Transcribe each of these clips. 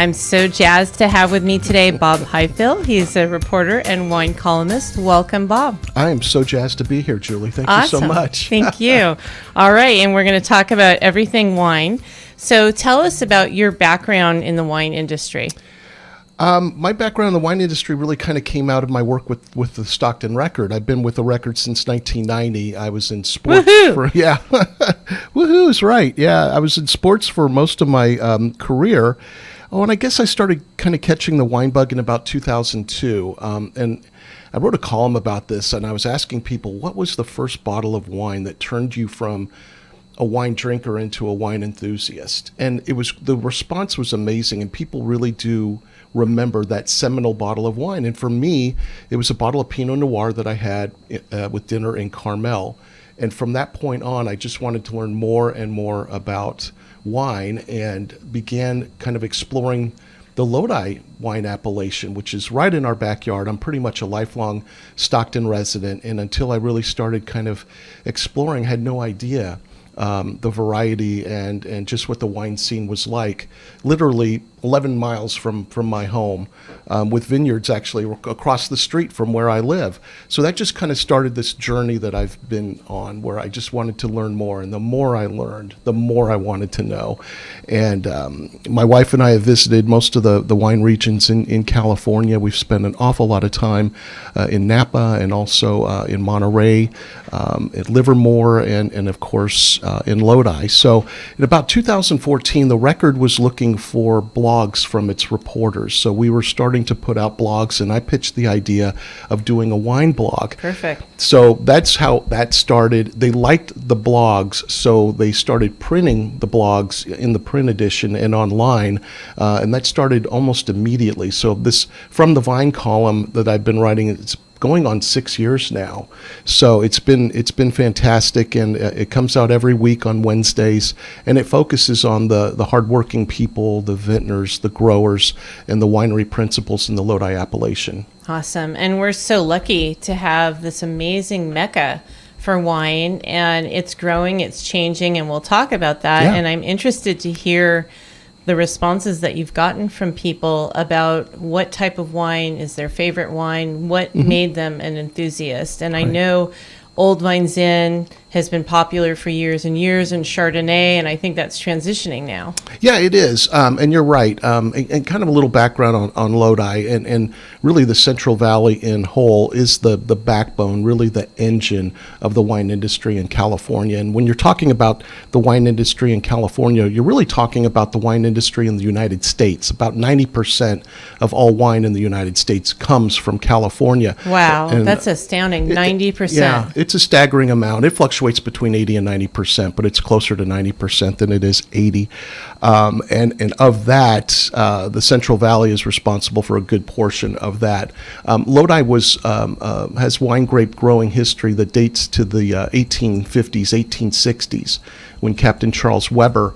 I'm so jazzed to have with me today Bob Highfill. He's a reporter and wine columnist. Welcome, Bob. I am so jazzed to be here, Julie. Thank you so much. Thank you. All right, and we're going to talk about everything wine. So tell us about your background in the wine industry. My background in the wine industry really kind of came out of my work with the Stockton Record. I've been with the Record since 1990. I was in sports. Woohoo is right. Yeah, I was in sports for most of my career. Oh, and I guess I started kind of catching the wine bug in about 2002. And I wrote a column about this, and I was asking people, what was the first bottle of wine that turned you from a wine drinker into a wine enthusiast? And the response was amazing, and people really do remember that seminal bottle of wine. And for me, it was a bottle of Pinot Noir that I had with dinner in Carmel. And from that point on, I just wanted to learn more and more about wine and began kind of exploring the Lodi wine appellation, which is right in our backyard. I'm pretty much a lifelong Stockton resident, and until I really started kind of exploring, I had no idea the variety and just what the wine scene was like. Literally 11 miles from my home, with vineyards actually across the street from where I live. So that just kind of started this journey that I've been on, where I just wanted to learn more. And the more I learned, the more I wanted to know. And my wife and I have visited most of the wine regions in California. We've spent an awful lot of time in Napa and also in Monterey, at Livermore, and of course in Lodi. So in about 2014, the Record was looking for blogs from its reporters. So we were starting to put out blogs, and I pitched the idea of doing a wine blog. Perfect. So that's how that started. They liked the blogs, so they started printing the blogs in the print edition and online, and that started almost immediately. So this, from the Vine column that I've been writing, it's going on 6 years now. So it's been fantastic, and it comes out every week on Wednesdays, and it focuses on the hardworking people, the vintners, the growers, and the winery principals in the Lodi appellation. Awesome. And we're so lucky to have this amazing mecca for wine, and it's growing, it's changing, and we'll talk about that. Yeah. And I'm interested to hear the responses that you've gotten from people about what type of wine is their favorite wine, what made them an enthusiast. And I know Old Vine Zin has been popular for years and years, and Chardonnay, and I think that's transitioning now. Yeah, it is, and you're right. And kind of a little background on Lodi, and really the Central Valley in whole is the backbone, really the engine of the wine industry in California. And when you're talking about the wine industry in California, you're really talking about the wine industry in the United States. About 90% of all wine in the United States comes from California. Wow, and that's astounding, 90%. Yeah, it's a staggering amount. It fluctuates between 80 and 90%, but it's closer to 90% than it is 80. And of that, the Central Valley is responsible for a good portion of that. Lodi has wine grape growing history that dates to the 1850s, 1860s, when Captain Charles Weber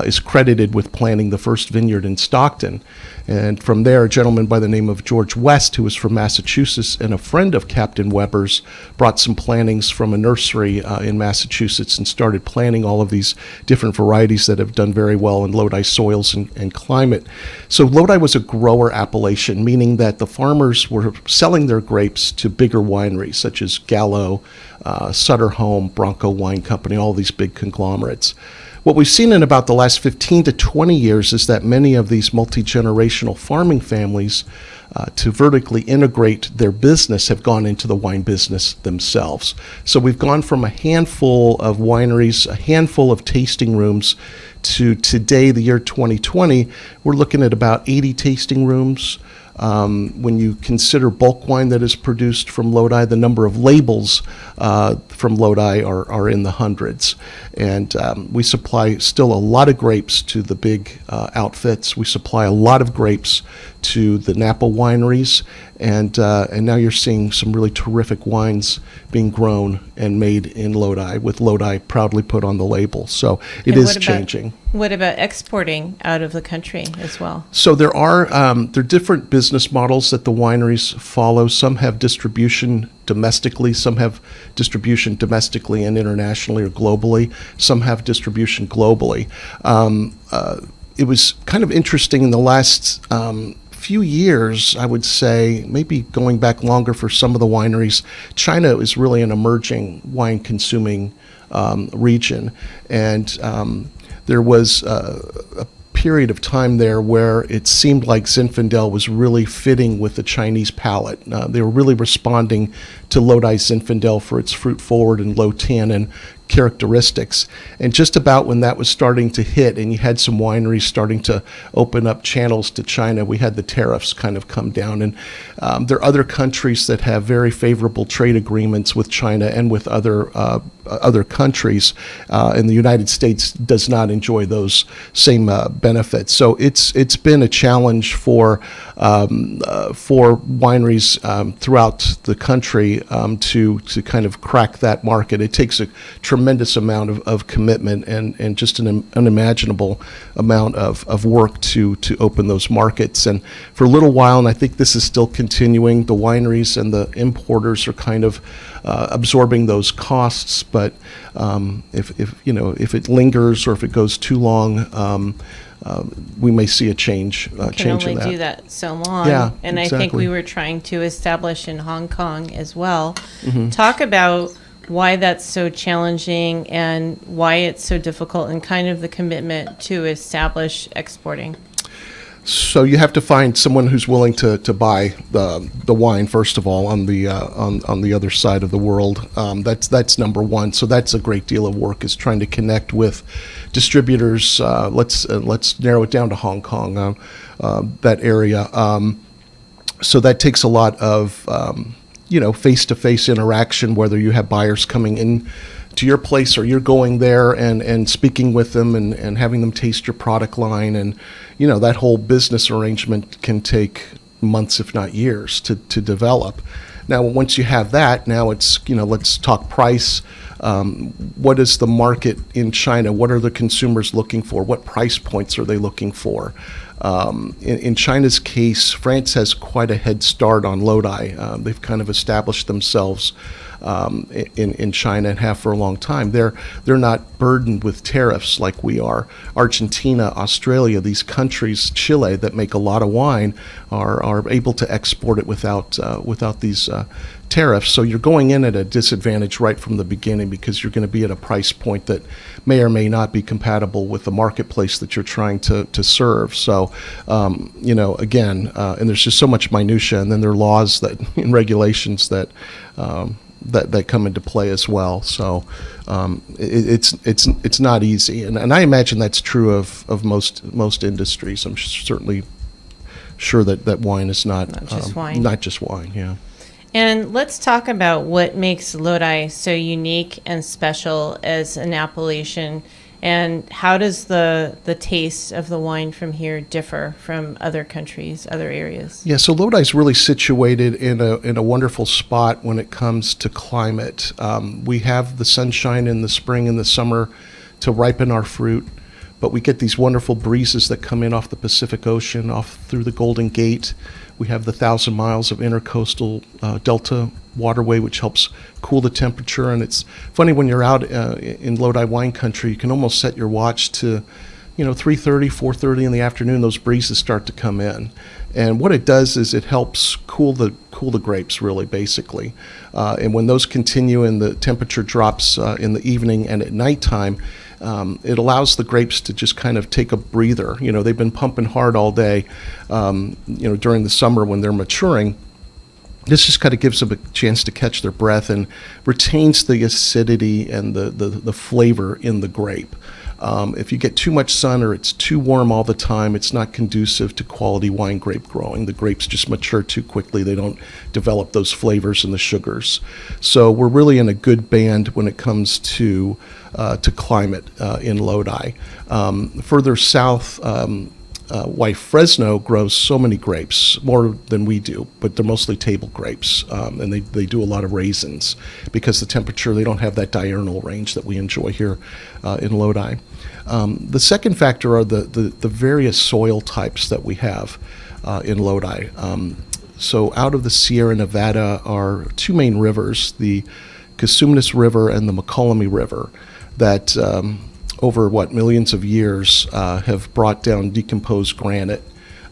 is credited with planting the first vineyard in Stockton. And from there, a gentleman by the name of George West, who was from Massachusetts and a friend of Captain Weber's, brought some plantings from a nursery in Massachusetts and started planting all of these different varieties that have done very well in Lodi soils and climate. So Lodi was a grower appellation, meaning that the farmers were selling their grapes to bigger wineries such as Gallo, Sutter Home, Bronco Wine Company, all these big conglomerates. What we've seen in about the last 15 to 20 years is that many of these multi-generational farming families, to vertically integrate their business, have gone into the wine business themselves. So we've gone from a handful of wineries, a handful of tasting rooms, to today, the year 2020, we're looking at about 80 tasting rooms. When you consider bulk wine that is produced from Lodi, the number of labels from Lodi are in the hundreds. And we supply still a lot of grapes to the big outfits. We supply a lot of grapes to the Napa wineries. And now you're seeing some really terrific wines being grown and made in Lodi, with Lodi proudly put on the label. So it is changing. What about exporting out of the country as well? So there are different business models that the wineries follow. Some have distribution domestically, some have distribution domestically and internationally or globally, some have distribution globally. it was kind of interesting in the last few years, I would say, maybe going back longer for some of the wineries. China is really an emerging wine consuming region, and there was a period of time there where it seemed like Zinfandel was really fitting with the Chinese palate. They were really responding to Lodi Zinfandel for its fruit forward and low tannin characteristics. And just about when that was starting to hit and you had some wineries starting to open up channels to China, we had the tariffs kind of come down. And there are other countries that have very favorable trade agreements with China and with other countries, and the United States does not enjoy those same benefits. So it's been a challenge for wineries throughout the country to kind of crack that market. It takes a tremendous amount of commitment and just an unimaginable amount of work to open those markets. And for a little while, and I think this is still continuing, the wineries and the importers are kind of absorbing those costs. But if it lingers or if it goes too long, we may see a change. Can only do that so long. Yeah, and exactly. I think we were trying to establish in Hong Kong as well. Mm-hmm. Talk about why that's so challenging and why it's so difficult, and kind of the commitment to establish exporting. So you have to find someone who's willing to buy the wine, first of all, on the other side of the world. That's number one. So that's a great deal of work, is trying to connect with distributors. Let's narrow it down to Hong Kong, that area. So that takes a lot of face-to-face interaction, whether you have buyers coming in to your place or you're going there and speaking with them and having them taste your product line. And that whole business arrangement can take months, if not years, to develop. Now, once you have that, now it's, let's talk price. What is the market in China? What are the consumers looking for? What price points are they looking for? In China's case, France has quite a head start on Lodi. They've kind of established themselves in China and have for a long time. They're not burdened with tariffs like we are. Argentina, Australia, these countries, Chile, that make a lot of wine, are able to export it without these tariffs. So you're going in at a disadvantage right from the beginning, because you're going to be at a price point that may or may not be compatible with the marketplace that you're trying to serve. So, again, and there's just so much minutia, and then there are laws and regulations that come into play as well. So it's not easy, and I imagine that's true of most industries. I'm certainly sure that wine is not just wine. Not just wine, yeah. And let's talk about what makes Lodi so unique and special as an appellation, and how does the taste of the wine from here differ from other countries, other areas? Yeah, so Lodi is really situated in a wonderful spot when it comes to climate. We have the sunshine in the spring and the summer to ripen our fruit, but we get these wonderful breezes that come in off the Pacific Ocean, off through the Golden Gate. We have the 1,000 miles of intercoastal delta waterway, which helps cool the temperature. And it's funny, when you're out in Lodi wine country, you can almost set your watch to 3:30, 4:30 in the afternoon. Those breezes start to come in, and what it does is it helps cool the grapes, really, basically. And when those continue and the temperature drops in the evening and at nighttime, it allows the grapes to just kind of take a breather. They've been pumping hard all day, during the summer when they're maturing. This just kind of gives them a chance to catch their breath and retains the acidity and the flavor in the grape. If you get too much sun or it's too warm all the time, it's not conducive to quality wine grape growing. The grapes just mature too quickly. They don't develop those flavors and the sugars. So we're really in a good band when it comes to climate in Lodi. Further south, why Fresno grows so many grapes, more than we do, but they're mostly table grapes, and they do a lot of raisins because the temperature, they don't have that diurnal range that we enjoy here in Lodi. The second factor are the various soil types that we have in Lodi. So out of the Sierra Nevada are two main rivers, the Columnist River and the McCollum River, that over millions of years, have brought down decomposed granite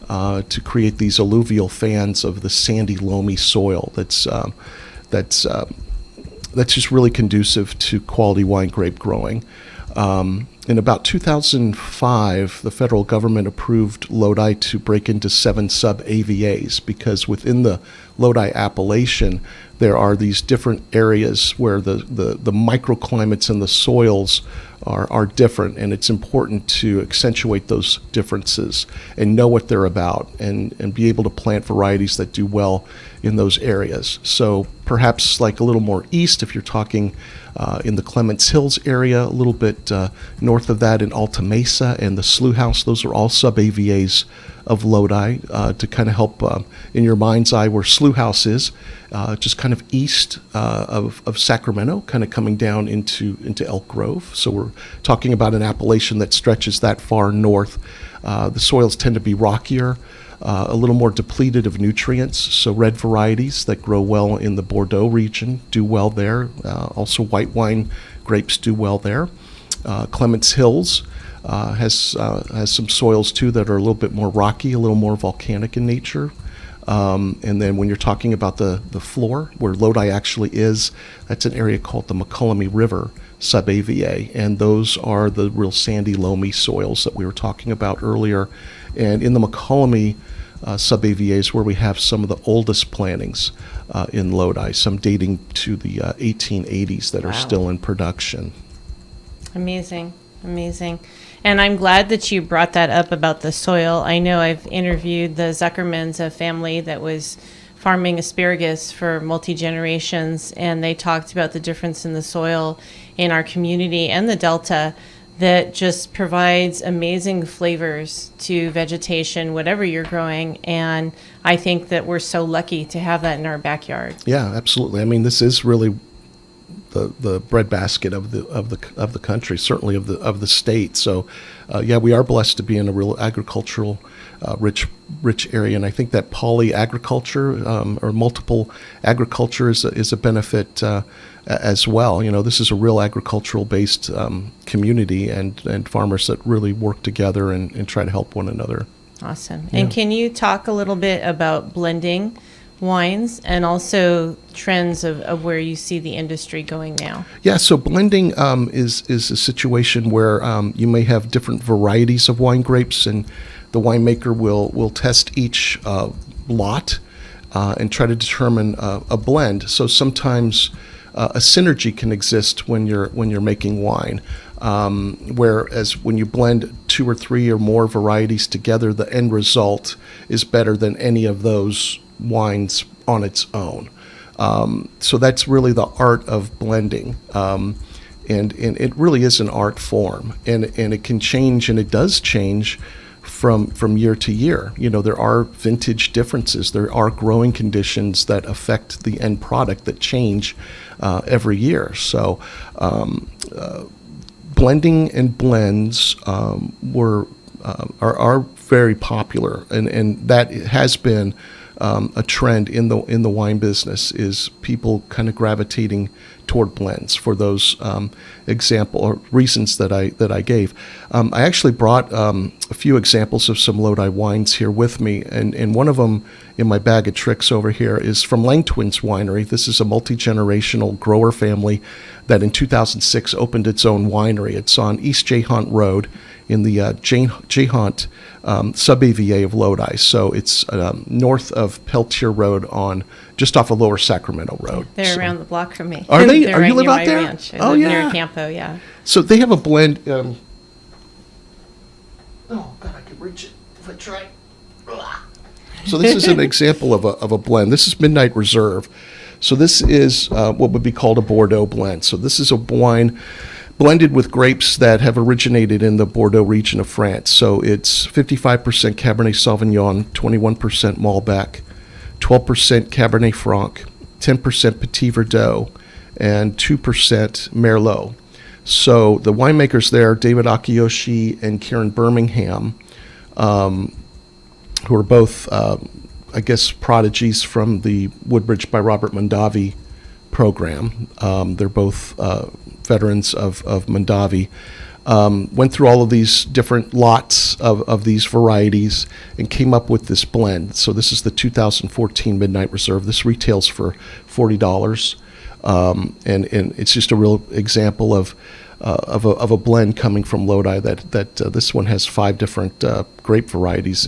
to create these alluvial fans of the sandy, loamy soil that's just really conducive to quality wine grape growing. In about 2005, the federal government approved Lodi to break into 7 sub-AVAs, because within the Lodi appellation, there are these different areas where the microclimates and the soils are different, and it's important to accentuate those differences and know what they're about, and be able to plant varieties that do well in those areas. So perhaps like a little more east, if you're talking in the Clements Hills area, a little bit north of that in Alta Mesa and the Slough House, those are all sub-AVAs of Lodi, to kind of help in your mind's eye where Slough House is, just kind of east of Sacramento, kind of coming down into Elk Grove. So we're talking about an appellation that stretches that far north. The soils tend to be rockier, a little more depleted of nutrients, so red varieties that grow well in the Bordeaux region do well there. Also white wine grapes do well there. Clements Hills has some soils too that are a little bit more rocky, a little more volcanic in nature. And then when you're talking about the floor, where Lodi actually is, that's an area called the McCullummy River sub-AVA, and those are the real sandy, loamy soils that we were talking about earlier. And in the McCullummy sub-AVAs where we have some of the oldest plantings in Lodi, some dating to the 1880s that are still in production. Amazing, amazing. And I'm glad that you brought that up about the soil. I know I've interviewed the Zuckermans, a family that was farming asparagus for multi-generations, and they talked about the difference in the soil in our community and the Delta that just provides amazing flavors to vegetation, whatever you're growing. And I think that we're so lucky to have that in our backyard. Yeah, absolutely. I mean, this is really the breadbasket of the country, certainly of the state. So, yeah, we are blessed to be in a real agricultural rich area, and I think that poly-agriculture or multiple agriculture is a benefit as well. You know, this is a real agricultural-based community, and farmers that really work together and try to help one another. Awesome. Yeah. And can you talk a little bit about blending wines and also trends of where you see the industry going now? Yeah, so blending is a situation where you may have different varieties of wine grapes, and the winemaker will test each lot and try to determine a blend. So sometimes a synergy can exist when you're making wine. Whereas when you blend 2 or 3 or more varieties together, the end result is better than any of those wines on its own. So that's really the art of blending. And it really is an art form. And it can change, and it does change from year to year. You know, there are vintage differences. There are growing conditions that affect the end product that change every year. So blending and blends are very popular, and that has been a trend in the wine business, is people kind of gravitating toward blends for those example or reasons that I gave. I actually brought a few examples of some Lodi wines here with me, and one of them in my bag of tricks over here is from Langtwins Winery. This is a multi-generational grower family that in 2006 opened its own winery. It's on East Jayhaunt Road in the Jayhaunt sub-AVA of Lodi. So it's north of Peltier Road just off of Lower Sacramento Road. They're around the block from me. Are they? They're Are right you live near out my there? Ranch. I Oh, live yeah. near Campo, yeah. So they have a blend. Oh, God, I could reach it if I try. So this is an example of a blend. This is Midnight Reserve. So this is what would be called a Bordeaux blend. So this is a wine blended with grapes that have originated in the Bordeaux region of France. So it's 55% Cabernet Sauvignon, 21% Malbec, 12% Cabernet Franc, 10% Petit Verdot, and 2% Merlot. So the winemakers there, David Akiyoshi and Karen Birmingham, who are both, I guess, prodigies from the Woodbridge by Robert Mondavi program. They're both veterans of Mondavi. Went through all of these different lots of these varieties and came up with this blend. So this is the 2014 Midnight Reserve. This retails for $40, and it's just a real example of a blend coming from Lodi. That this one has 5 different grape varieties.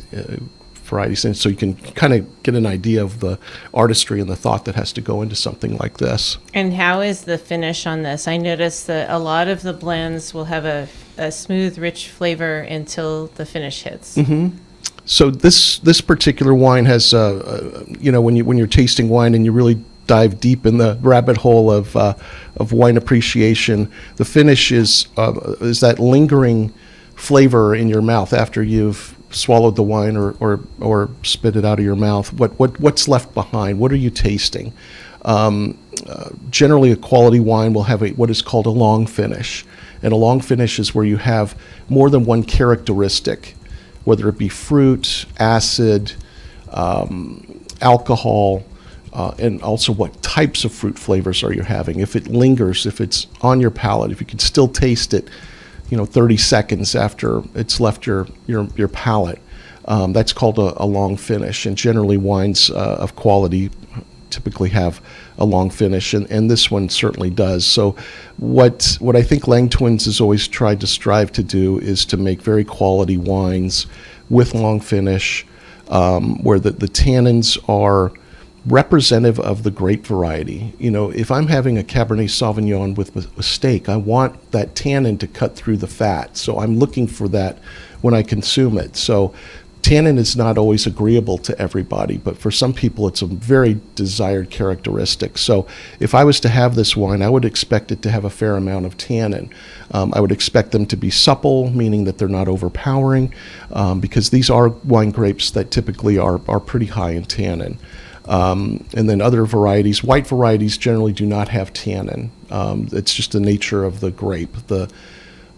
And so you can kind of get an idea of the artistry and the thought that has to go into something like this. And how is the finish on this? I noticed that a lot of the blends will have a smooth, rich flavor until the finish hits. Mm-hmm. So this particular wine has, when you're tasting wine and you really dive deep in the rabbit hole of wine appreciation, the finish is that lingering flavor in your mouth after you've swallowed the wine or spit it out of your mouth. What's left behind? What are you tasting? Generally, a quality wine will have what is called a long finish, and a long finish is where you have more than one characteristic, whether it be fruit, acid, alcohol, and also what types of fruit flavors are you having. If it lingers, if it's on your palate, if you can still taste it 30 seconds after it's left your palate. That's called a long finish, and generally wines of quality typically have a long finish, and this one certainly does. So what I think Lang Twins has always tried to strive to do is to make very quality wines with long finish, where the tannins are representative of the grape variety. If I'm having a Cabernet Sauvignon with steak, I want that tannin to cut through the fat. So I'm looking for that when I consume it. So tannin is not always agreeable to everybody, but for some people it's a very desired characteristic. So if I was to have this wine, I would expect it to have a fair amount of tannin. I would expect them to be supple, meaning that they're not overpowering, because these are wine grapes that typically are pretty high in tannin. And then other varieties, white varieties generally do not have tannin. It's just the nature of the grape. The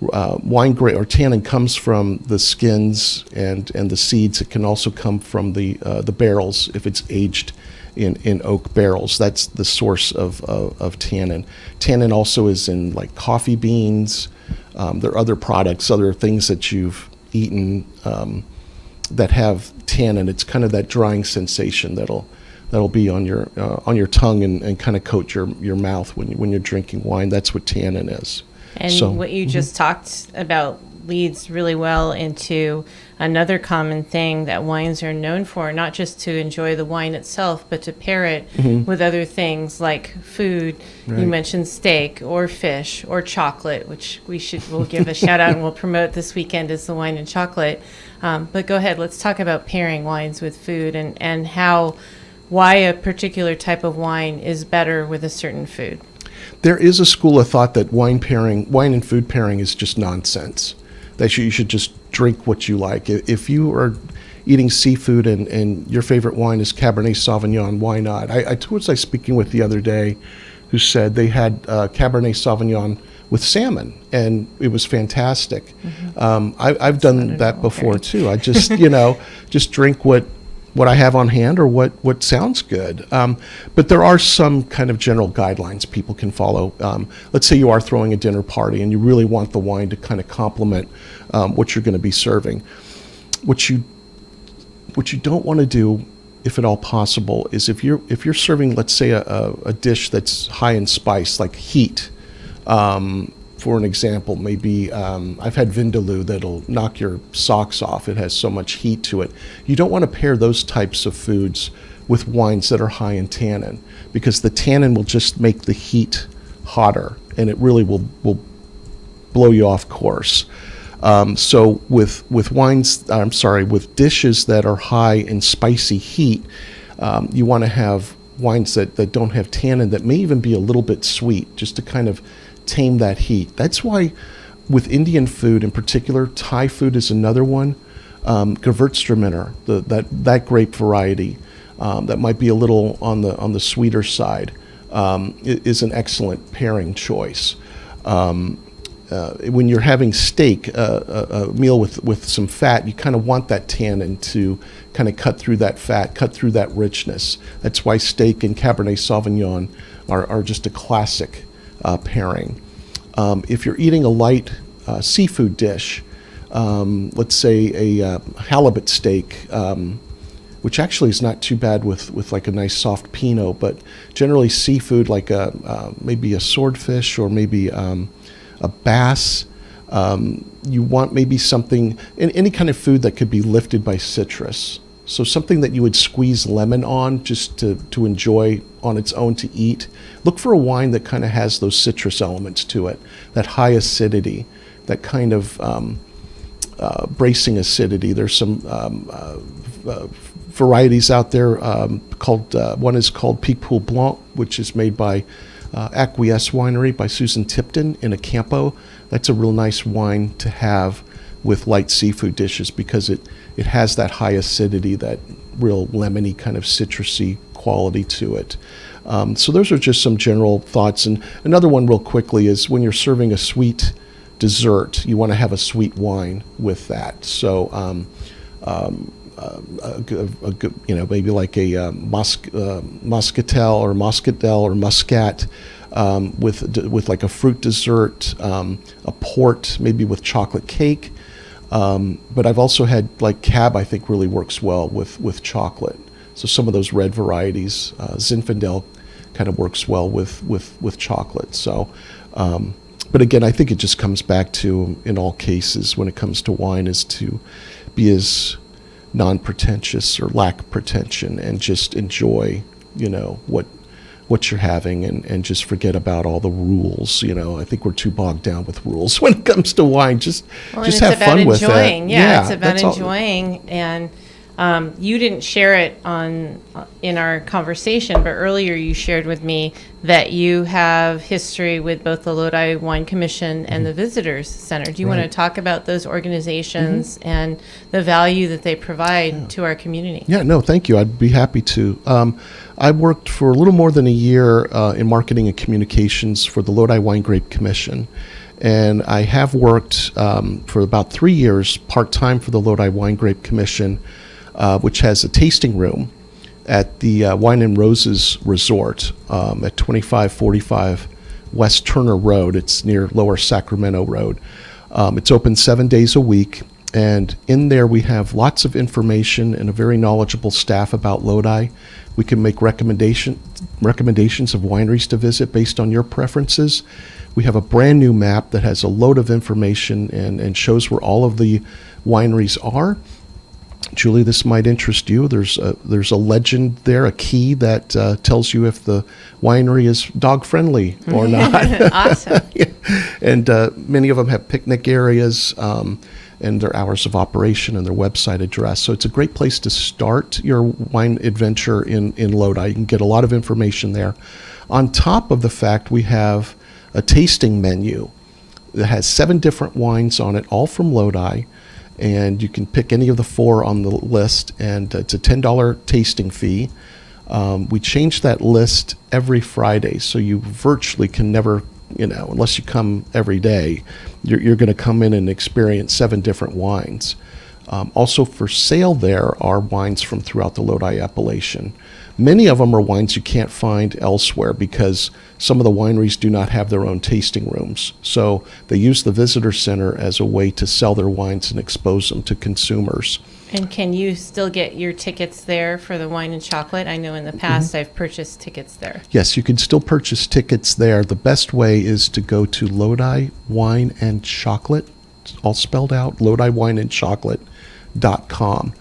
wine grape or tannin comes from the skins and the seeds. It can also come from the barrels if it's aged in oak barrels. That's the source of tannin. Tannin also is in like coffee beans. There are other products, other things that you've eaten that have tannin. It's kind of that drying sensation that'll be on your tongue and kind of coat your mouth when you're drinking wine. That's what tannin is. And what you just talked about leads really well into another common thing that wines are known for, not just to enjoy the wine itself, but to pair it with other things like food. Right. You mentioned steak or fish or chocolate, which we'll give a shout out and we'll promote this weekend as the wine and chocolate. But go ahead, let's talk about pairing wines with food and why a particular type of wine is better with a certain food. There is a school of thought that wine and food pairing is just nonsense. That you should just drink what you like. If you are eating seafood and your favorite wine is Cabernet Sauvignon, why not? Who was I speaking with the other day who said they had Cabernet Sauvignon with salmon, and it was fantastic. I've done that before too. I just, just drink what I have on hand or what sounds good. But there are some kind of general guidelines people can follow. Let's say you are throwing a dinner party and you really want the wine to kind of complement what you're going to be serving. What you don't want to do, if at all possible, is if you're serving, let's say, a dish that's high in spice, like heat. For an example, maybe I've had Vindaloo that'll knock your socks off. It has so much heat to it. You don't want to pair those types of foods with wines that are high in tannin, because the tannin will just make the heat hotter, and it really will blow you off course. So with dishes that are high in spicy heat, you want to have wines that don't have tannin, that may even be a little bit sweet, just to kind of tame that heat. That's why with Indian food in particular, Thai food is another one. Gewürztraminer, that grape variety that might be a little on the sweeter side, is an excellent pairing choice. When you're having steak, a meal with some fat, you kind of want that tannin to kind of cut through that fat, cut through that richness. That's why steak and Cabernet Sauvignon are just a classic pairing. If you're eating a light seafood dish, let's say a halibut steak, which actually is not too bad with like a nice soft Pinot, but generally seafood like maybe a swordfish or maybe a bass. You want maybe something, any kind of food that could be lifted by citrus. So something that you would squeeze lemon on just to enjoy on its own to eat. Look for a wine that kind of has those citrus elements to it, that high acidity, that kind of bracing acidity. There's some varieties out there called, one is called Picpoul Blanc, which is made by Acquiesce Winery by Susan Tipton in a Campo. That's a real nice wine to have with light seafood dishes because it has that high acidity, that real lemony kind of citrusy quality to it. So those are just some general thoughts. And another one real quickly is when you're serving a sweet dessert, you want to have a sweet wine with that. So maybe like a Moscatel or Muscat with like a fruit dessert, a port maybe with chocolate cake. But I've also had like Cab, I think really works well with chocolate. So some of those red varieties, Zinfandel kind of works well with chocolate. So, but again, I think it just comes back to, in all cases, when it comes to wine, is to be as non-pretentious or lack pretension and just enjoy, what you're having and just forget about all the rules. I think we're too bogged down with rules when it comes to wine. Just have fun with it. It's about enjoying. And you didn't share it in our conversation, but earlier you shared with me that you have history with both the Lodi Wine Commission and the Visitors Center. Do you want to talk about those organizations and the value that they provide to our community? Yeah, no, thank you. I'd be happy to. I worked for a little more than a year in marketing and communications for the Lodi Wine Grape Commission. And I have worked for about 3 years part-time for the Lodi Wine Grape Commission, which has a tasting room at the Wine and Roses Resort at 2545 West Turner Road. It's near Lower Sacramento Road. It's open 7 days a week, and in there we have lots of information and a very knowledgeable staff about Lodi. We can make recommendations of wineries to visit based on your preferences. We have a brand new map that has a load of information and shows where all of the wineries are. Julie, this might interest you. There's a legend there, a key that tells you if the winery is dog friendly or not. Awesome. Yeah. And many of them have picnic areas and their hours of operation and their website address. So it's a great place to start your wine adventure in Lodi. You can get a lot of information there. On top of the fact, we have a tasting menu that has 7 different wines on it, all from Lodi. And you can pick any of the 4 on the list, and it's a $10 tasting fee. We change that list every Friday, so you virtually can never, unless you come every day, you're going to come in and experience 7 different wines. Also for sale there are wines from throughout the Lodi appellation. Many of them are wines you can't find elsewhere because some of the wineries do not have their own tasting rooms. So they use the visitor center as a way to sell their wines and expose them to consumers. And can you still get your tickets there for the wine and chocolate? I know in the past I've purchased tickets there. Yes, you can still purchase tickets there. The best way is to go to Lodi Wine and Chocolate, all spelled out, lodiwineandchocolate.com.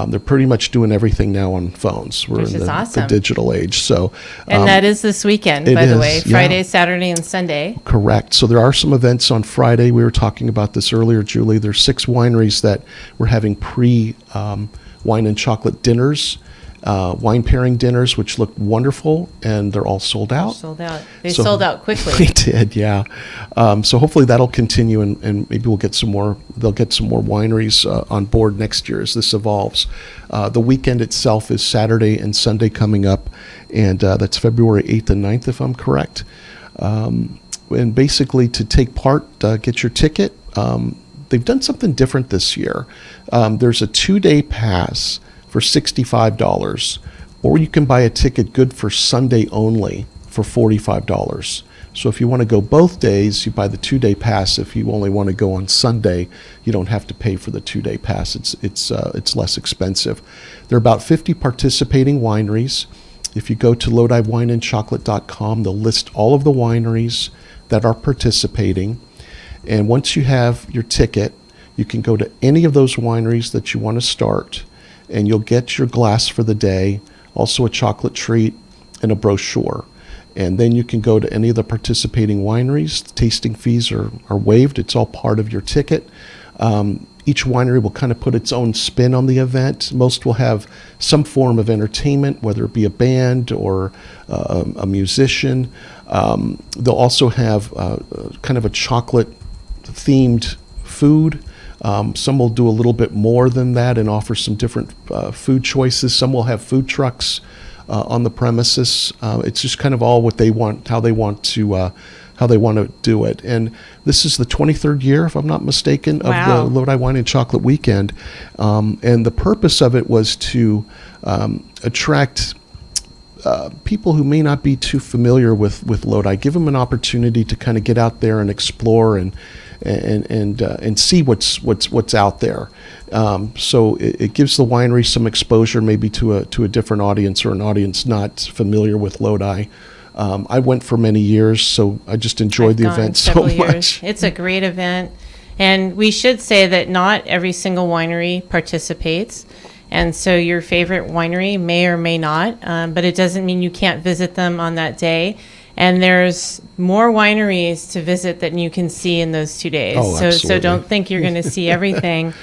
They're pretty much doing everything now on phones. We're in the digital age. So, and that is this weekend, by the way, Friday, Saturday, and Sunday. Correct. So there are some events on Friday. We were talking about this earlier, Julie. There's 6 wineries that we're having wine and chocolate dinners, wine pairing dinners, which look wonderful, and they're all sold out. They sold out quickly. They did, yeah. So hopefully that'll continue, and maybe we'll get some more. They'll get some more wineries on board next year as this evolves. The weekend itself is Saturday and Sunday coming up, and that's February 8th and 9th, if I'm correct. And basically, to take part, get your ticket. They've done something different this year. There's a 2-day pass for $65, or you can buy a ticket good for Sunday only for $45. So if you want to go both days, you buy the 2-day pass. If you only want to go on Sunday, you don't have to pay for the 2-day pass. It's less expensive. There are about 50 participating wineries. If you go to LodiWineandChocolate.com, they'll list all of the wineries that are participating. And once you have your ticket, you can go to any of those wineries that you want to start, and you'll get your glass for the day, also a chocolate treat and a brochure. And then you can go to any of the participating wineries. The tasting fees are waived. It's all part of your ticket. Each winery will kind of put its own spin on the event. Most will have some form of entertainment, whether it be a band or a musician. They'll also have kind of a chocolate-themed food. Some will do a little bit more than that and offer some different food choices. Some will have food trucks on the premises. It's just kind of all what they want, how they want to do it. And this is the 23rd year, if I'm not mistaken, of Wow. the Lodi Wine and Chocolate Weekend. And the purpose of it was to attract people who may not be too familiar with Lodi, give them an opportunity to kind of get out there and explore and see what's out there. So it gives the winery some exposure, maybe to a different audience or an audience not familiar with Lodi. I went for many years, so I just enjoyed I've the gone event so several years. much. It's a great event. And we should say that not every single winery participates. And so your favorite winery may or may not, but it doesn't mean you can't visit them on that day. And there's more wineries to visit than you can see in those 2 days. Oh, so absolutely. don't think you're going to see everything.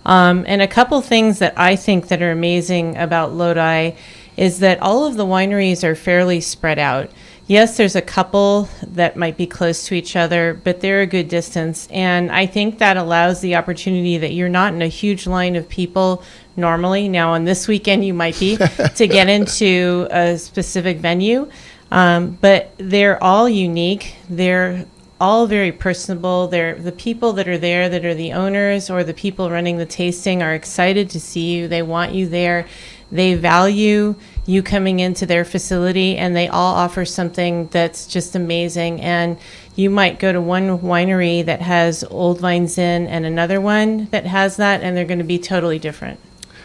And a couple things that I think that are amazing about Lodi is that all of the wineries are fairly spread out. Yes, there's a couple that might be close to each other, but they're a good distance. And I think that allows the opportunity that you're not in a huge line of people normally. Now, on this weekend, you might be to get into a specific venue. But they're all unique. They're all very personable. They're the people that are there, that are the owners or the people running the tasting, are excited to see you. They want you there. They value you coming into their facility, and they all offer something that's just amazing. And you might go to one winery that has old vines in and another one that has that, and they're going to be totally different.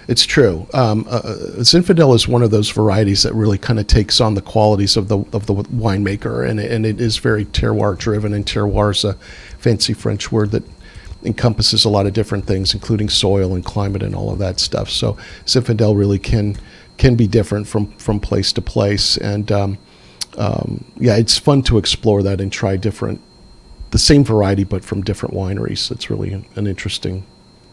It's true. Zinfandel is one of those varieties that really kind of takes on the qualities of the winemaker, and it is very terroir driven. And terroir is a fancy French word that encompasses a lot of different things, including soil and climate and all of that stuff. So Zinfandel really can be different from place to place, and yeah, it's fun to explore that and try the same variety but from different wineries. It's really an interesting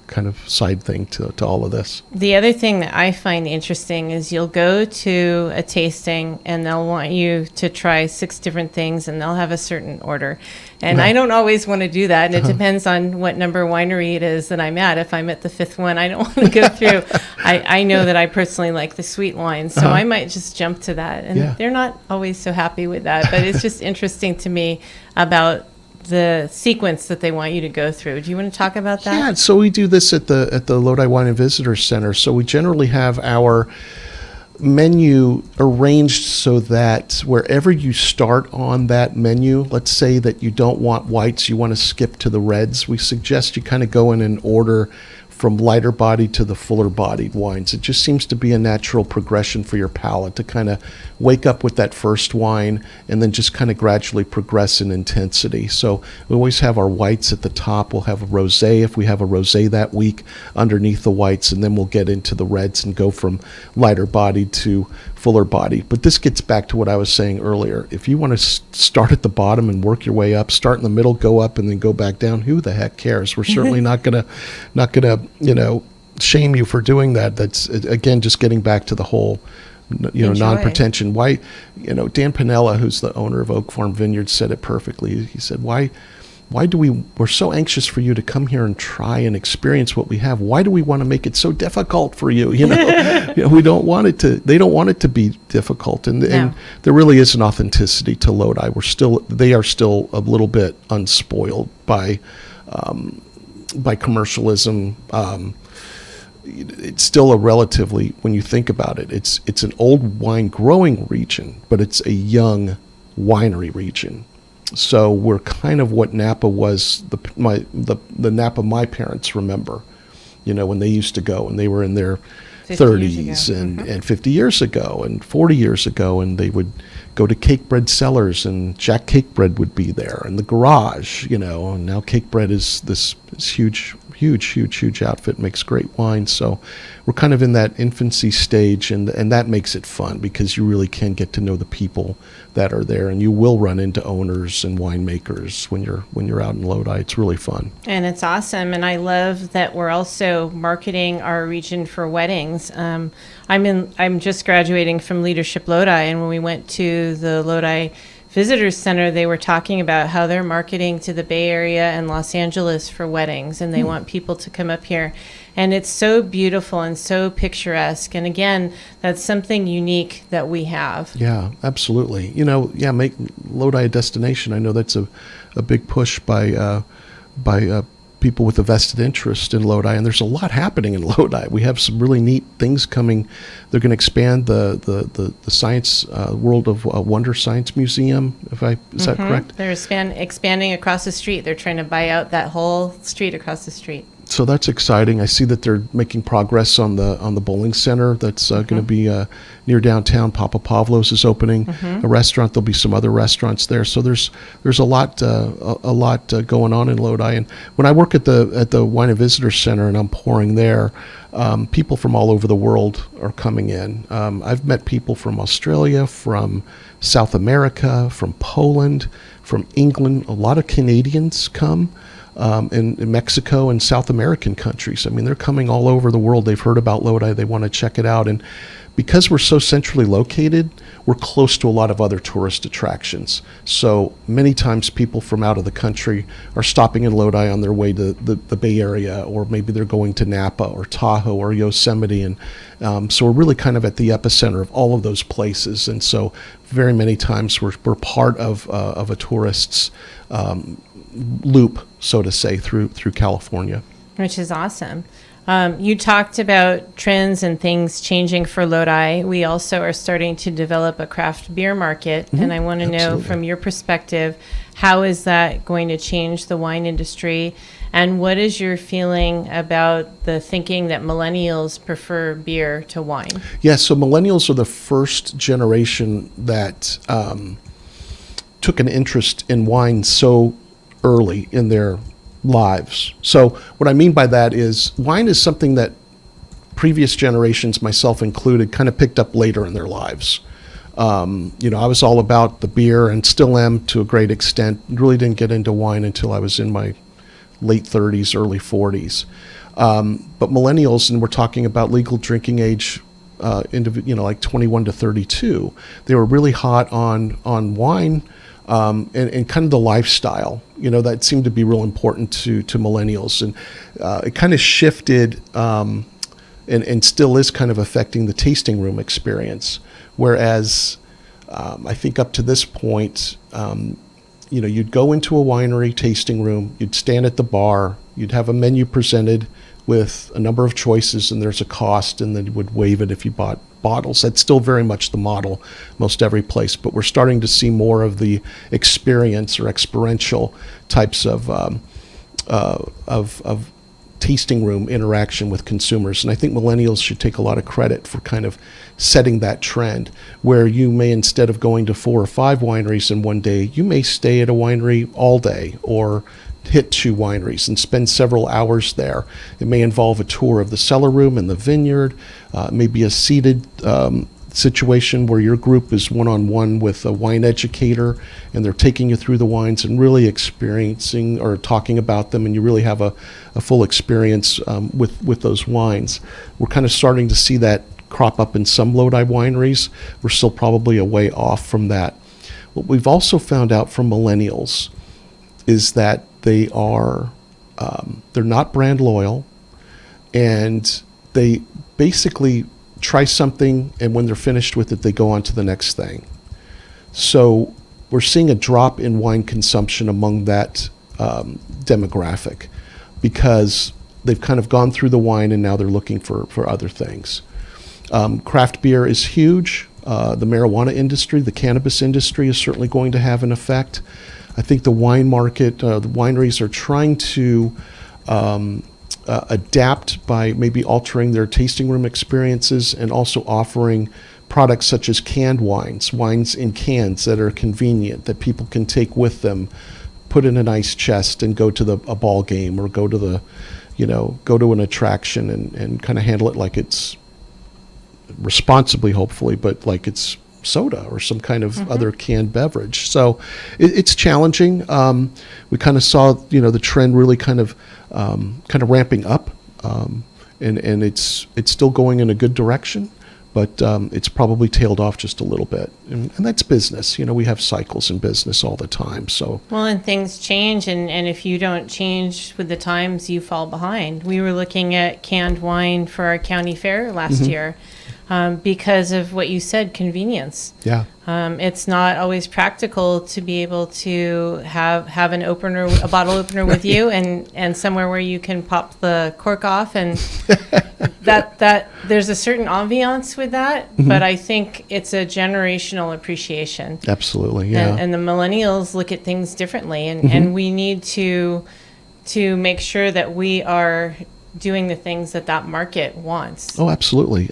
kind of side thing to all of this. The other thing that I find interesting is you'll go to a tasting and they'll want you to try 6 different things and they'll have a certain order. And I don't always want to do that. And it depends on what number winery it is that I'm at. If I'm at the 5th one, I don't want to go through. I know that I personally like the sweet wine, so I might just jump to that. And they're not always so happy with that. But it's just interesting to me about the sequence that they want you to go through. Do you want to talk about that? Yeah, so we do this at the Lodi Wine and Visitor Center. So we generally have our menu arranged so that wherever you start on that menu, let's say that you don't want whites, you want to skip to the reds, we suggest you kind of go in an order from lighter bodied to the fuller bodied wines. It just seems to be a natural progression for your palate to kind of wake up with that first wine and then just kind of gradually progress in intensity. So we always have our whites at the top. We'll have a rosé if we have a rosé that week underneath the whites, and then we'll get into the reds and go from lighter bodied to fuller bodied. But this gets back to what I was saying earlier. If you want to start at the bottom and work your way up, start in the middle, go up, and then go back down, who the heck cares? We're certainly not gonna shame you for doing that. That's, again, just getting back to the whole non-pretension. Why, Dan Pinella, who's the owner of Oak Farm Vineyard, said it perfectly. He said, we're so anxious for you to come here and try and experience what we have. Why do we want to make it so difficult for you? We don't want it to, they don't want it to be difficult. And there really is an authenticity to Lodi. They are still a little bit unspoiled by commercialism. It's still a relatively, when you think about it, it's an old wine growing region, but it's a young winery region. So we're kind of what Napa was, the Napa my parents remember, when they used to go and they were in their 30s and 50 years ago and 40 years ago, and they would go to Cake Bread Cellars, and Jack Cake Bread would be there, and the Garage, and now Cake Bread is this huge outfit, makes great wine. So we're kind of in that infancy stage, and that makes it fun because you really can get to know the people that are there, and you will run into owners and winemakers when you're out in Lodi. It's really fun. And it's awesome. And I love that we're also marketing our region for weddings. I'm just graduating from Leadership Lodi, and when we went to the Lodi Visitors Center, they were talking about how they're marketing to the Bay Area and Los Angeles for weddings, and they want people to come up here. And it's so beautiful and so picturesque. And again, that's something unique that we have. Yeah, absolutely. Make Lodi a destination. I know that's a big push by people with a vested interest in Lodi, and there's a lot happening in Lodi. We have some really neat things coming. They're going to expand the Science World of Wonder Science Museum. Is that correct? They're expanding across the street. They're trying to buy out that whole street across the street. So that's exciting. I see that they're making progress on the bowling center that's going to be near downtown. Papa Pavlo's is opening a restaurant. There'll be some other restaurants there. So there's a lot going on in Lodi. And when I work at the Wine and Visitor Center and I'm pouring there, people from all over the world are coming in. I've met people from Australia, from South America, from Poland, from England. A lot of Canadians come. In Mexico and South American countries. I mean, they're coming all over the world. They've heard about Lodi. They want to check it out. And because we're so centrally located, we're close to a lot of other tourist attractions. So many times people from out of the country are stopping in Lodi on their way to the Bay Area, or maybe they're going to Napa or Tahoe or Yosemite. And so we're really kind of at the epicenter of all of those places. And so very many times we're part of a tourist's loop, so to say, through California. Which is awesome. You talked about trends and things changing for Lodi. We also are starting to develop a craft beer market, and I want to know from your perspective, how is that going to change the wine industry, and what is your feeling about the thinking that millennials prefer beer to wine? Yeah, so millennials are the first generation that took an interest in wine so early in their lives. So what I mean by that is wine is something that previous generations, myself included, kind of picked up later in their lives. I was all about the beer and still am to a great extent. Really didn't get into wine until I was in my late 30s, early 40s. But millennials, and we're talking about legal drinking age, like 21 to 32, they were really hot on wine. And kind of the lifestyle, that seemed to be real important to millennials. And it kind of shifted and still is kind of affecting the tasting room experience. Whereas I think up to this point, you'd go into a winery tasting room, you'd stand at the bar, you'd have a menu presented with a number of choices, and there's a cost, and then you would waive it if you bought bottles. That's still very much the model most every place, but we're starting to see more of the experience or experiential types of tasting room interaction with consumers. And I think millennials should take a lot of credit for kind of setting that trend, where you may, instead of going to 4 or 5 wineries in one day, you may stay at a winery all day, or hit 2 wineries and spend several hours there. It may involve a tour of the cellar room and the vineyard, maybe a seated situation where your group is one-on-one with a wine educator, and they're taking you through the wines and really experiencing or talking about them, and you really have a full experience with those wines. We're kind of starting to see that crop up in some Lodi wineries. We're still probably a way off from that. What we've also found out from millennials is that they are they're not brand loyal, and they basically try something, and when they're finished with it, they go on to the next thing. So we're seeing a drop in wine consumption among that demographic, because they've kind of gone through the wine and now they're looking for other things. Craft beer is huge. The marijuana industry, the cannabis industry is certainly going to have an effect. I think the wine market, the wineries are trying to adapt by maybe altering their tasting room experiences and also offering products such as canned wines in cans that are convenient, that people can take with them, put in a nice chest and go to a ball game or go to go to an attraction and kind of handle it like it's responsibly, hopefully, but like it's soda or some kind of other canned beverage. So it's challenging. We kind of saw, the trend really kind of ramping up, and it's still going in a good direction, but it's probably tailed off just a little bit. And that's business. We have cycles in business all the time. So well, and things change, and if you don't change with the times, you fall behind. We were looking at canned wine for our county fair last year. Because of what you said, convenience. Yeah. It's not always practical to be able to have an opener, a bottle opener with you, and somewhere where you can pop the cork off, and that there's a certain ambiance with that. But I think it's a generational appreciation. Absolutely. Yeah. And the millennials look at things differently, and we need to make sure that we are doing the things that market wants. Oh, absolutely.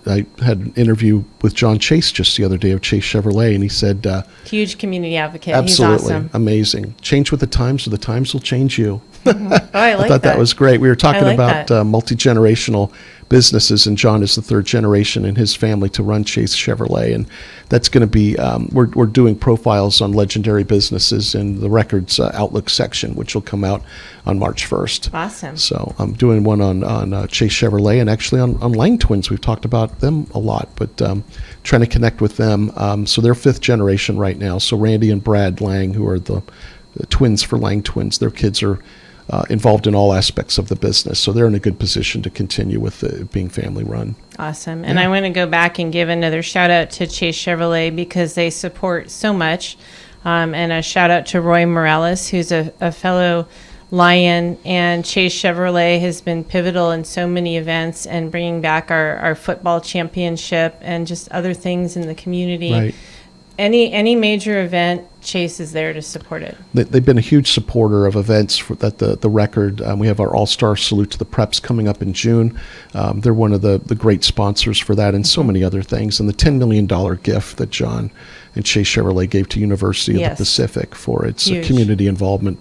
I had an interview with John Chase just the other day of Chase Chevrolet, and he said, huge community advocate. Absolutely. He's awesome. Amazing. Change with the times, or the times will change you. Oh, I like I thought that was great. We were talking about multi-generational businesses, and John is the third generation in his family to run Chase Chevrolet, and that's going to be we're doing profiles on legendary businesses in the Records Outlook section, which will come out on March 1st. Awesome. So I'm doing one on Chase Chevrolet, and actually on Lang Twins. We've talked about them a lot, but trying to connect with them. So they're fifth generation right now. So Randy and Brad Lang, who are the twins for Lang Twins, their kids are involved in all aspects of the business. So they're in a good position to continue with it being family run. Awesome. And I want to go back and give another shout out to Chase Chevrolet because they support so much. And a shout out to Roy Morales, who's a fellow Lion, and Chase Chevrolet has been pivotal in so many events and bringing back our football championship and just other things in the community. Right. Any major event, Chase is there to support it. They've been a huge supporter of events that the record. We have our All-Star Salute to the Preps coming up in June. They're one of the great sponsors for that, and so many other things. And the $10 million gift that John and Chase Chevrolet gave to University of the Pacific for its community involvement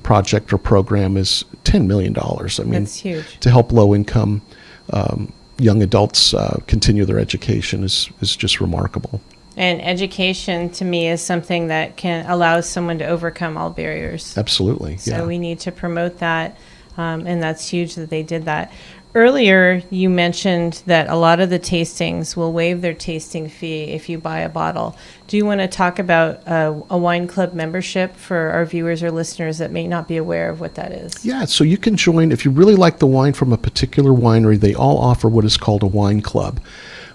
project or program is $10 million. I mean, that's huge. To help low-income young adults continue their education is just remarkable. And education, to me, is something that can allow someone to overcome all barriers. Absolutely, So we need to promote that, and that's huge that they did that. Earlier, you mentioned that a lot of the tastings will waive their tasting fee if you buy a bottle. Do you want to talk about a wine club membership for our viewers or listeners that may not be aware of what that is? Yeah, so you can join. If you really like the wine from a particular winery, they all offer what is called a wine club.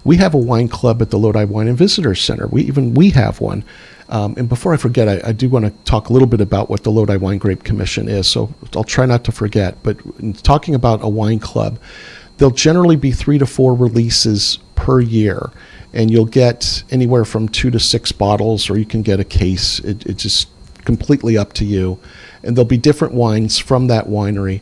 We have a wine club at the Lodi Wine and Visitor Center. We have one. And before I forget, I do want to talk a little bit about what the Lodi Wine Grape Commission is, so I'll try not to forget. But in talking about a wine club, there'll generally be 3 to 4 releases per year, and you'll get anywhere from 2 to 6 bottles, or you can get a case. It's just completely up to you. And there'll be different wines from that winery.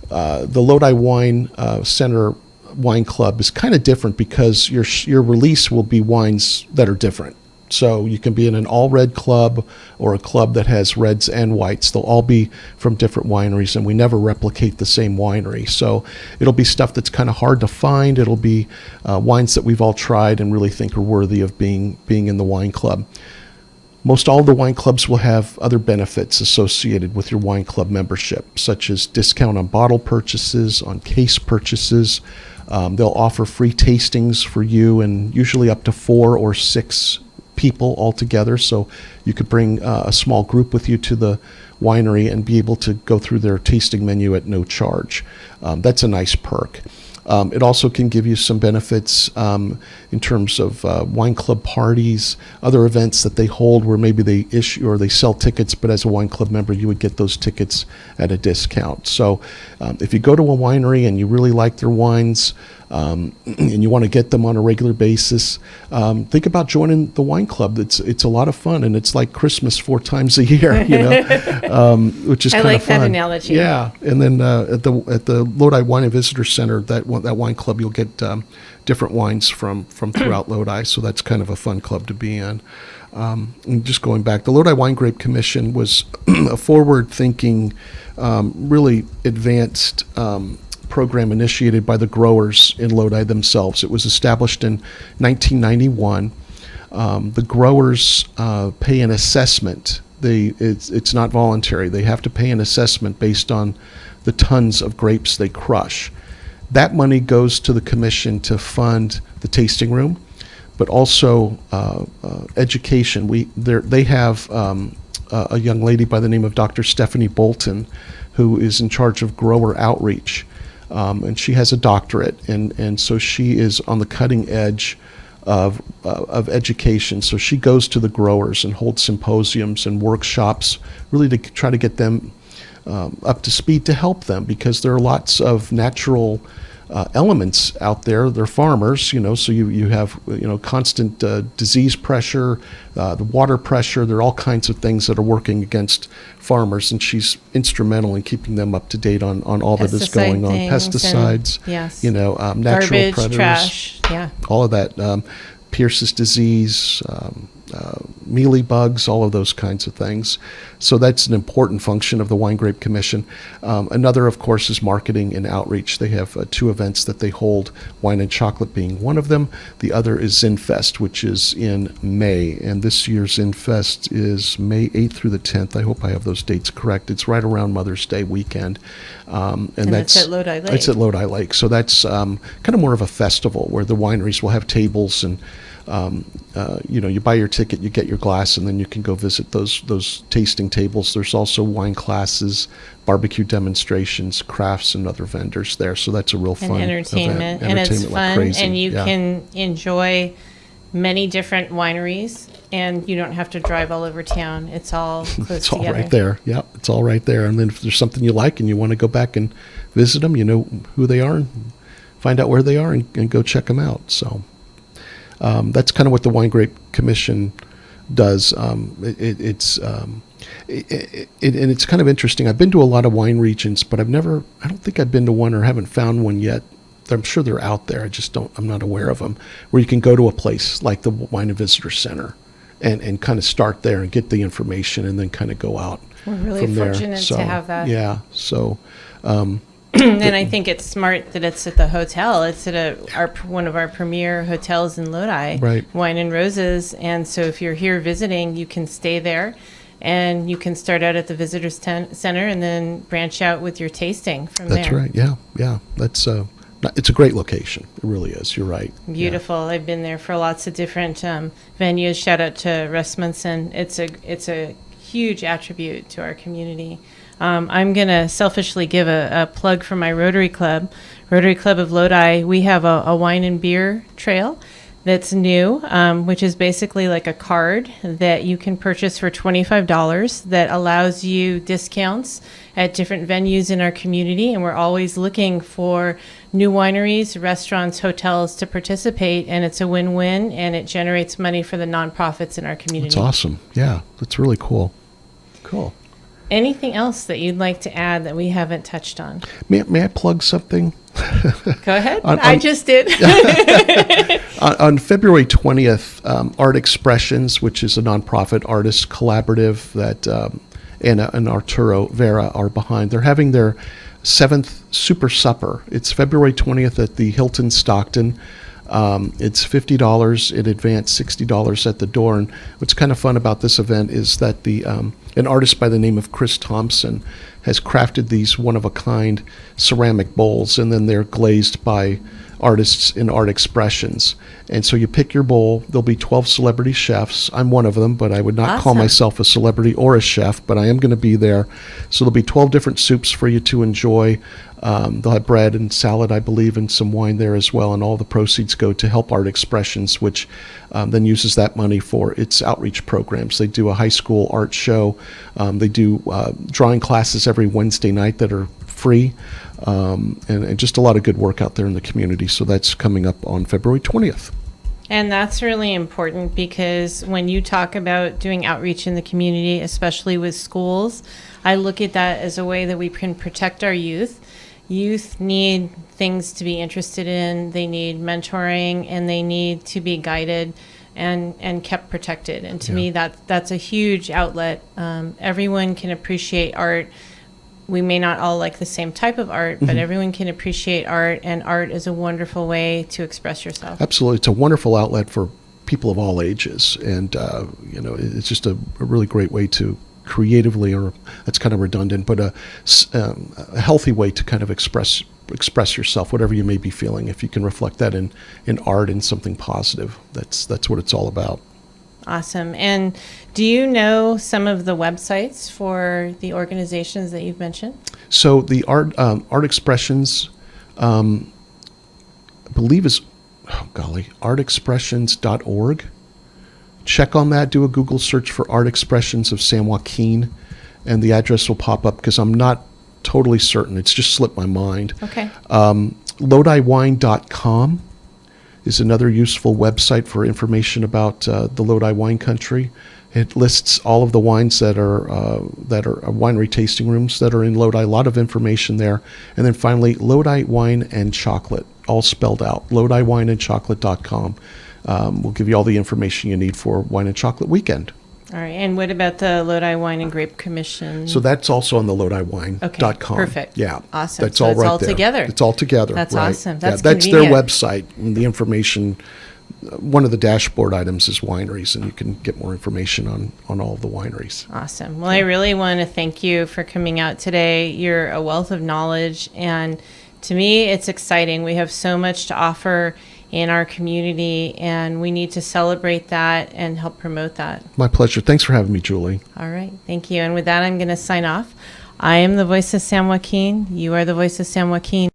The Lodi Wine Center Wine Club is kind of different because your release will be wines that are different. So you can be in an all red club or a club that has reds and whites. They'll all be from different wineries, and we never replicate the same winery. So it'll be stuff that's kind of hard to find. It'll be wines that we've all tried and really think are worthy of being in the wine club. Most all of the wine clubs will have other benefits associated with your wine club membership, such as discount on bottle purchases, on case purchases. They'll offer free tastings for you, and usually up to 4 or 6 people altogether. So you could bring a small group with you to the winery and be able to go through their tasting menu at no charge. That's a nice perk. It also can give you some benefits in terms of wine club parties, other events that they hold where maybe they issue or they sell tickets, but as a wine club member, you would get those tickets at a discount. So if you go to a winery and you really like their wines, and you want to get them on a regular basis, think about joining the wine club. It's a lot of fun, and it's like Christmas 4 times a year, which is kind of fun. I like that analogy. Yeah, and then at the Lodi Wine and Visitor Center, that wine club, you'll get different wines from throughout Lodi, so that's kind of a fun club to be in. And just going back, the Lodi Wine Grape Commission was a forward-thinking, really advanced program initiated by the growers in Lodi themselves. It was established in 1991. The growers pay an assessment. It's not voluntary. They have to pay an assessment based on the tons of grapes they crush. That money goes to the commission to fund the tasting room, but also education. They have a young lady by the name of Dr. Stephanie Bolton, who is in charge of grower outreach. And she has a doctorate, and so she is on the cutting edge of education. So she goes to the growers and holds symposiums and workshops, really to try to get them up to speed, to help them, because there are lots of natural elements out there. They're farmers, so you have constant disease pressure, the water pressure. There are all kinds of things that are working against farmers, and she's instrumental in keeping them up to date on all that is going on. Pesticides, yes, natural garbage, predators, trash, yeah, all of that. Pierce's disease, mealy bugs, all of those kinds of things. So that's an important function of the Wine Grape Commission. Another, of course, is marketing and outreach. They have 2 events that they hold, Wine and Chocolate being one of them. The other is ZinFest, which is in May. And this year's ZinFest is May 8th through the 10th. I hope I have those dates correct. It's right around Mother's Day weekend. And that's at Lodi Lake. It's at Lodi Lake. So that's kind of more of a festival where the wineries will have tables and you buy your ticket, you get your glass, and then you can go visit those tasting tables. There's also wine classes, barbecue demonstrations, crafts, and other vendors there. So that's a real fun entertainment. event. And it's fun, crazy. and you can enjoy many different wineries, and you don't have to drive all over town. It's all close it's together. all right there. Yeah, it's all right there. And then if there's something you like and you want to go back and visit them, you know who they are, and find out where they are, and go check them out. So that's kind of what the Wine Grape Commission does. It's kind of interesting. I've been to a lot of wine regions, but I don't think I've been to one or haven't found one yet. I'm sure they're out there. I'm not aware of them, where you can go to a place like the Wine and Visitor Center and kind of start there and get the information and then kind of go out. We're really from there. fortunate to have that. Yeah. So, and I think it's smart that it's at the hotel. It's at one of our premier hotels in Lodi, right. Wine and Roses. And so if you're here visiting, you can stay there, and you can start out at the Visitors Center and then branch out with your tasting from there. That's right. Yeah. That's it's a great location. It really is. You're right. Beautiful. Yeah. I've been there for lots of different venues. Shout out to Rasmussen. It's a huge attribute to our community. I'm going to selfishly give a plug for my Rotary Club. Rotary Club of Lodi, we have a wine and beer trail that's new, which is basically like a card that you can purchase for $25 that allows you discounts at different venues in our community. And we're always looking for new wineries, restaurants, hotels to participate. And it's a win-win, and it generates money for the nonprofits in our community. That's awesome. Yeah, that's really cool. Cool. Anything else that you'd like to add that we haven't touched on? May I plug something? Go ahead. I just did. On February 20th, Art Expressions, which is a nonprofit artist collaborative that Anna and Arturo Vera are behind, they're having their 7th Super Supper. It's February 20th at the Hilton Stockton. It's $50 in advance, $60 at the door. And what's kind of fun about this event is that an artist by the name of Chris Thompson has crafted these one-of-a-kind ceramic bowls, and then they're glazed by artists in art expressions. And so you pick your bowl. There'll be 12 celebrity chefs. I'm one of them, but I would not call Awesome. myself a celebrity or a chef, but I am going to be there. So there'll be 12 different soups for you to enjoy. They'll have bread and salad, I believe, and some wine there as well. And all the proceeds go to Help Art Expressions, which then uses that money for its outreach programs. They do a high school art show. They do drawing classes every Wednesday night that are free, and just a lot of good work out there in the community. So that's coming up on February 20th. And that's really important, because when you talk about doing outreach in the community, especially with schools, I look at that as a way that we can protect our youth. Youth need things to be interested in, they need mentoring, and they need to be guided and kept protected. And to me, that's a huge outlet. Everyone can appreciate art. We may not all like the same type of art, but everyone can appreciate art, and art is a wonderful way to express yourself. Absolutely. It's a wonderful outlet for people of all ages. And, it's just a really great way to creatively, or that's kind of redundant, but a healthy way to kind of express yourself, whatever you may be feeling. If you can reflect that in art and something positive, that's what it's all about. Awesome. And do you know some of the websites for the organizations that you've mentioned? So the art expressions, I believe is, artexpressions.org. Check on that. Do a Google search for Art Expressions of San Joaquin, and the address will pop up, because I'm not totally certain. It's just slipped my mind. Okay. LodiWine.com is another useful website for information about the Lodi wine country. It lists all of the wines that are winery tasting rooms that are in Lodi. A lot of information there. And then finally, Lodi Wine and Chocolate, all spelled out. LodiWineandChocolate.com will give you all the information you need for Wine and Chocolate Weekend. All right. And what about the Lodi Wine and Grape Commission? So that's also on the LodiWine.com. Okay, perfect. Yeah. Awesome. That's So all it's right all there. together. It's all together. That's right. awesome. That's that's their convenient. website. And the information, one of the dashboard items is wineries, and you can get more information on all of the wineries. Awesome. Well, I really want to thank you for coming out today. You're a wealth of knowledge, and to me, it's exciting. We have so much to offer in our community, and we need to celebrate that and help promote that. My pleasure. Thanks for having me, Julie. All right. Thank you. And with that, I'm going to sign off. I am the voice of San Joaquin. You are the voice of San Joaquin.